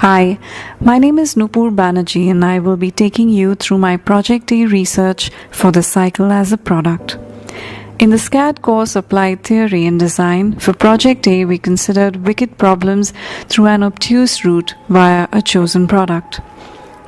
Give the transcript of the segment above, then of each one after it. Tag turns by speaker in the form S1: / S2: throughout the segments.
S1: Hi, my name is nbanerjee and I will be taking you through my Project A research for the cycle as a product. In the SCAD course Applied Theory and Design, for Project A we considered wicked problems through an obtuse route via a chosen product.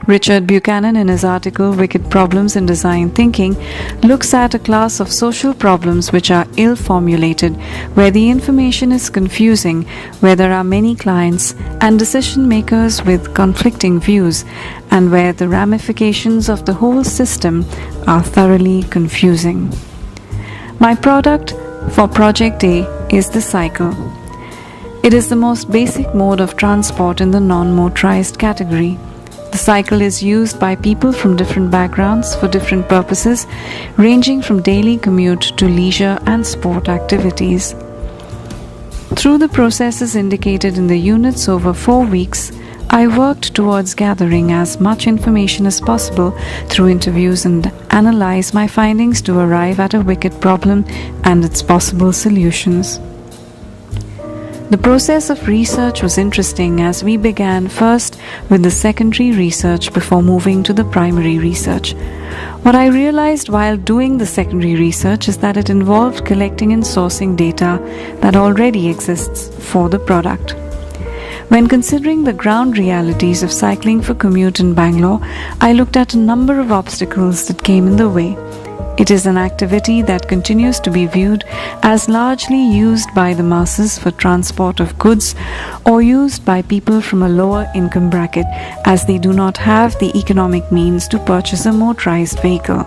S1: Richard Buchanan, in his article Wicked Problems in Design Thinking, looks at a class of social problems which are ill-formulated, where the information is confusing, where there are many clients and decision makers with conflicting views, and where the ramifications of the whole system are thoroughly confusing. My product for Project A is the cycle. It is the most basic mode of transport in the non-motorized category. The cycle is used by people from different backgrounds for different purposes, ranging from daily commute to leisure and sport activities. Through the processes indicated in the units over 4 weeks, I worked towards gathering as much information as possible through interviews and analyze my findings to arrive at a wicked problem and its possible solutions. The process of research was interesting as we began first with the secondary research before moving to the primary research. What I realized while doing the secondary research is that it involved collecting and sourcing data that already exists for the product. When considering the ground realities of cycling for commute in Bangalore, I looked at a number of obstacles that came in the way. It is an activity that continues to be viewed as largely used by the masses for transport of goods or used by people from a lower income bracket as they do not have the economic means to purchase a motorized vehicle.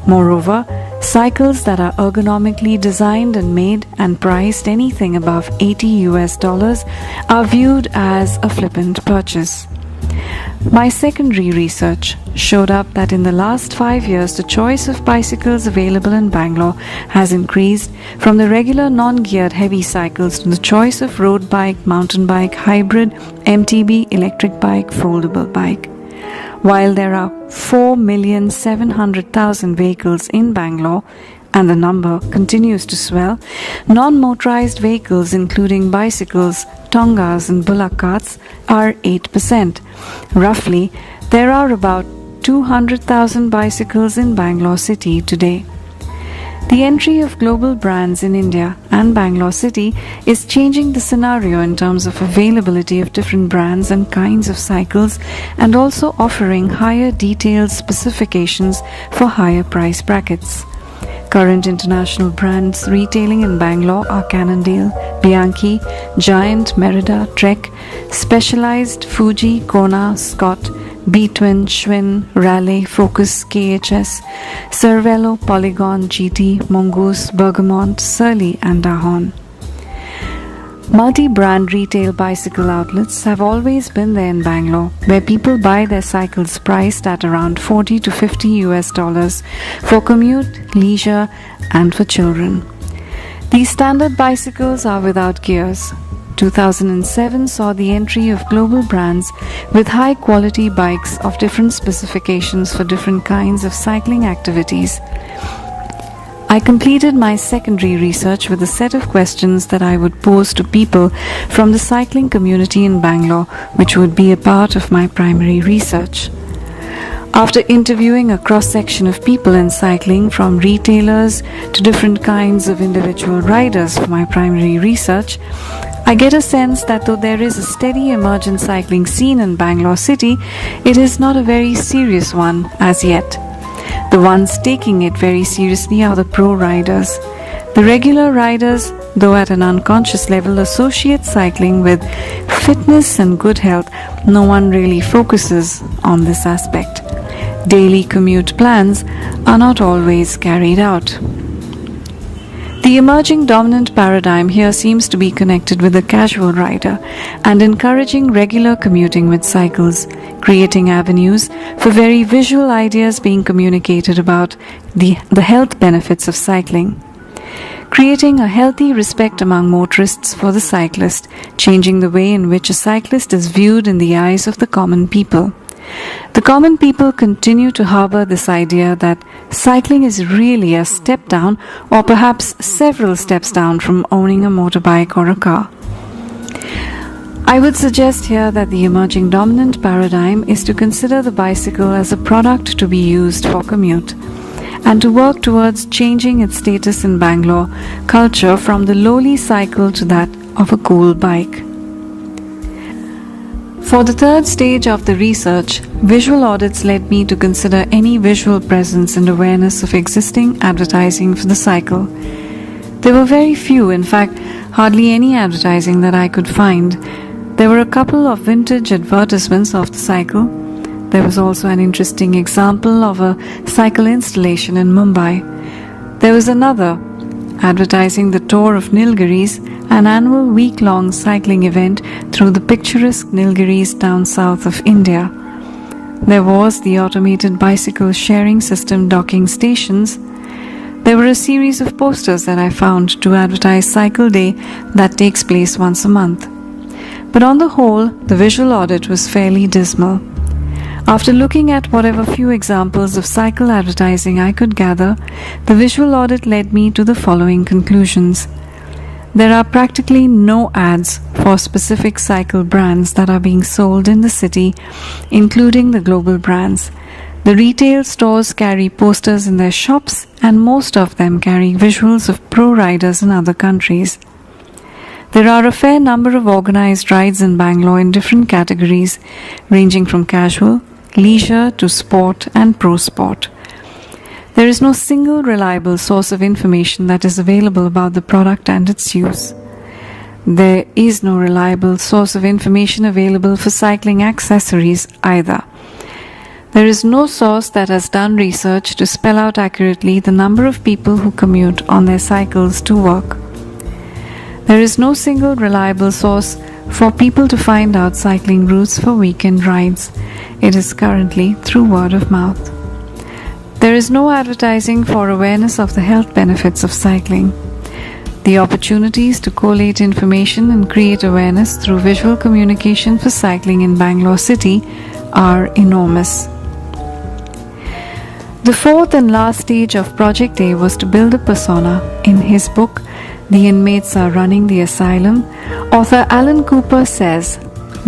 S1: Moreover, cycles that are ergonomically designed and made and priced anything above $80 are viewed as a flippant purchase. My secondary research showed up that in the last 5 years the choice of bicycles available in Bangalore has increased from the regular non-geared heavy cycles to the choice of road bike, mountain bike, hybrid, MTB, electric bike, foldable bike. While there are 4,700,000 vehicles in Bangalore, and the number continues to swell, non-motorized vehicles including bicycles, tongas and bullock carts are 8%. Roughly, there are about 200,000 bicycles in Bangalore city today. The entry of global brands in India and Bangalore city is changing the scenario in terms of availability of different brands and kinds of cycles, and also offering higher detailed specifications for higher price brackets. Current international brands retailing in Bangalore are Cannondale, Bianchi, Giant, Merida, Trek, Specialized, Fuji, Kona, Scott, B-Twin, Schwinn, Raleigh, Focus, KHS, Cervelo, Polygon, GT, Mongoose, Bergamont, Surly and Dahon. Multi-brand retail bicycle outlets have always been there in Bangalore, where people buy their cycles priced at around $40 to $50 for commute, leisure, and for children. These standard bicycles are without gears. 2007 saw the entry of global brands with high-quality bikes of different specifications for different kinds of cycling activities. I completed my secondary research with a set of questions that I would pose to people from the cycling community in Bangalore, which would be a part of my primary research. After interviewing a cross-section of people in cycling, from retailers to different kinds of individual riders for my primary research, I get a sense that though there is a steady emergent cycling scene in Bangalore city, it is not a very serious one as yet. The ones taking it very seriously are the pro riders. The regular riders, though at an unconscious level, associate cycling with fitness and good health. No one really focuses on this aspect. Daily commute plans are not always carried out. The emerging dominant paradigm here seems to be connected with the casual rider and encouraging regular commuting with cycles, creating avenues for very visual ideas being communicated about the health benefits of cycling. Creating a healthy respect among motorists for the cyclist, changing the way in which a cyclist is viewed in the eyes of the common people. The common people continue to harbor this idea that cycling is really a step down or perhaps several steps down from owning a motorbike or a car. I would suggest here that the emerging dominant paradigm is to consider the bicycle as a product to be used for commute, and to work towards changing its status in Bangalore culture from the lowly cycle to that of a cool bike. For the third stage of the research, visual audits led me to consider any visual presence and awareness of existing advertising for the cycle. There were very few, in fact, hardly any advertising that I could find. There were a couple of vintage advertisements of the cycle. There was also an interesting example of a cycle installation in Mumbai. There was another advertising the tour of Nilgiris, an annual week-long cycling event through the picturesque Nilgiris down south of India. There was the automated bicycle sharing system docking stations. There were a series of posters that I found to advertise Cycle Day that takes place once a month. But on the whole, the visual audit was fairly dismal. After looking at whatever few examples of cycle advertising I could gather, the visual audit led me to the following conclusions. There are practically no ads for specific cycle brands that are being sold in the city, including the global brands. The retail stores carry posters in their shops, and most of them carry visuals of pro riders in other countries. There are a fair number of organized rides in Bangalore in different categories, ranging from casual, leisure to sport and pro sport. There is no single reliable source of information that is available about the product and its use. There is no reliable source of information available for cycling accessories either. There is no source that has done research to spell out accurately the number of people who commute on their cycles to work. There is no single reliable source for people to find out cycling routes for weekend rides. It is currently through word of mouth. There is no advertising for awareness of the health benefits of cycling. The opportunities to collate information and create awareness through visual communication for cycling in Bangalore city are enormous. The fourth and last stage of Project A was to build a persona. In his book, The Inmates Are Running the Asylum, author Alan Cooper says,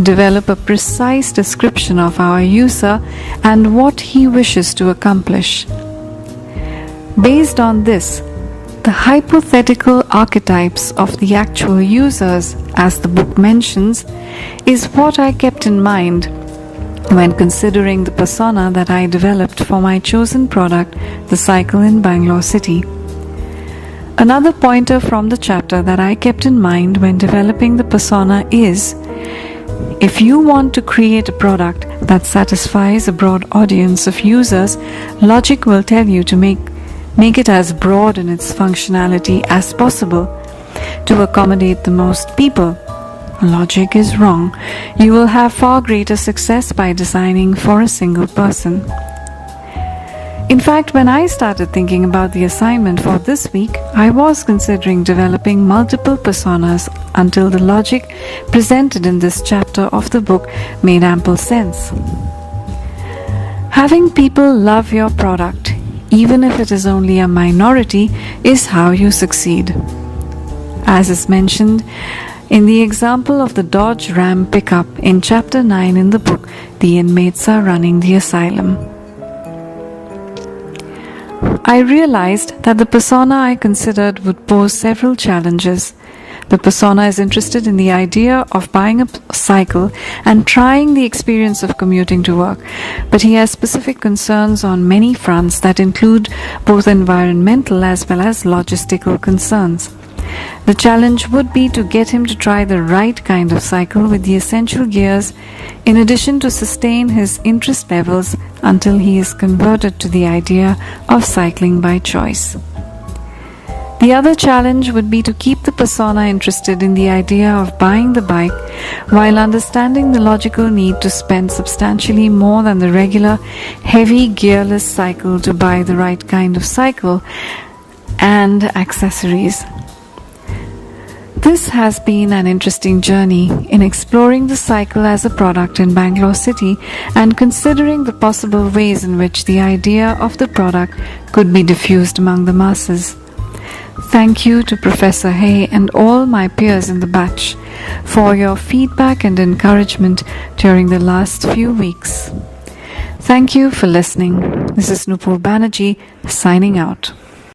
S1: develop a precise description of our user and what he wishes to accomplish. Based on this, the hypothetical archetypes of the actual users, as the book mentions, is what I kept in mind when considering the persona that I developed for my chosen product, the cycle in Bangalore city. Another pointer from the chapter that I kept in mind when developing the persona is, if you want to create a product that satisfies a broad audience of users, logic will tell you to make it as broad in its functionality as possible to accommodate the most people. Logic is wrong. You will have far greater success by designing for a single person. In fact, when I started thinking about the assignment for this week, I was considering developing multiple personas until the logic presented in this chapter of the book made ample sense. Having people love your product, even if it is only a minority, is how you succeed. As is mentioned in the example of the Dodge Ram pickup in Chapter 9 in the book, The Inmates Are Running the Asylum. I realized that the persona I considered would pose several challenges. The persona is interested in the idea of buying a cycle and trying the experience of commuting to work, but he has specific concerns on many fronts that include both environmental as well as logistical concerns. The challenge would be to get him to try the right kind of cycle with the essential gears, in addition to sustain his interest levels until he is converted to the idea of cycling by choice. The other challenge would be to keep the persona interested in the idea of buying the bike while understanding the logical need to spend substantially more than the regular heavy gearless cycle to buy the right kind of cycle and accessories. This has been an interesting journey in exploring the cycle as a product in Bangalore city and considering the possible ways in which the idea of the product could be diffused among the masses. Thank you to Professor Hay and all my peers in the batch for your feedback and encouragement during the last few weeks. Thank you for listening. This is Nupur Banerjee signing out.